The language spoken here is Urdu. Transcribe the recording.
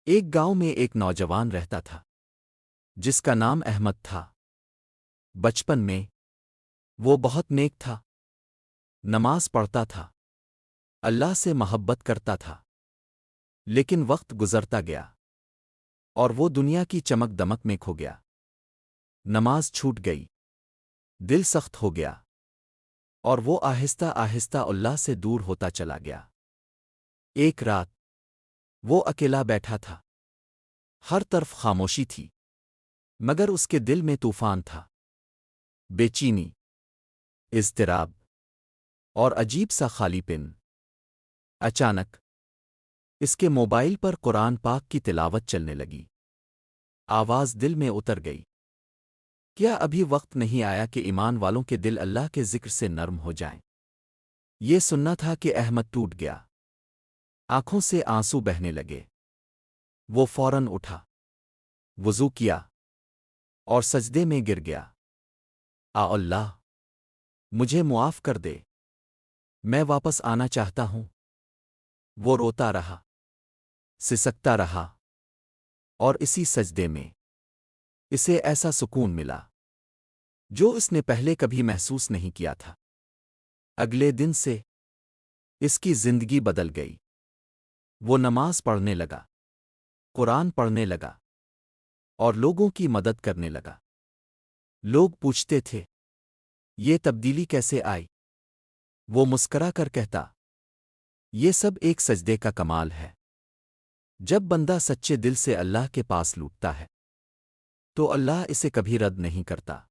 ایک گاؤں میں ایک نوجوان رہتا تھا جس کا نام احمد تھا۔ بچپن میں وہ بہت نیک تھا، نماز پڑھتا تھا، اللہ سے محبت کرتا تھا۔ لیکن وقت گزرتا گیا اور وہ دنیا کی چمک دمک میں کھو گیا۔ نماز چھوٹ گئی، دل سخت ہو گیا اور وہ آہستہ آہستہ اللہ سے دور ہوتا چلا گیا۔ ایک رات وہ اکیلا بیٹھا تھا، ہر طرف خاموشی تھی، مگر اس کے دل میں طوفان تھا، بے چینی، اضطراب اور عجیب سا خالی پن۔ اچانک اس کے موبائل پر قرآن پاک کی تلاوت چلنے لگی۔ آواز دل میں اتر گئی۔ کیا ابھی وقت نہیں آیا کہ ایمان والوں کے دل اللہ کے ذکر سے نرم ہو جائیں؟ یہ سننا تھا کہ احمد ٹوٹ گیا، آنکھوں سے آنسو بہنے لگے۔ وہ فوراً اٹھا، وضو کیا اور سجدے میں گر گیا۔ اللہ، مجھے معاف کر دے، میں واپس آنا چاہتا ہوں۔ وہ روتا رہا، سسکتا رہا، اور اسی سجدے میں اسے ایسا سکون ملا جو اس نے پہلے کبھی محسوس نہیں کیا تھا۔ اگلے دن سے اس کی زندگی بدل گئی۔ وہ نماز پڑھنے لگا، قرآن پڑھنے لگا اور لوگوں کی مدد کرنے لگا۔ لوگ پوچھتے تھے، یہ تبدیلی کیسے آئی؟ وہ مسکرا کر کہتا، یہ سب ایک سجدے کا کمال ہے۔ جب بندہ سچے دل سے اللہ کے پاس لوٹتا ہے تو اللہ اسے کبھی رد نہیں کرتا۔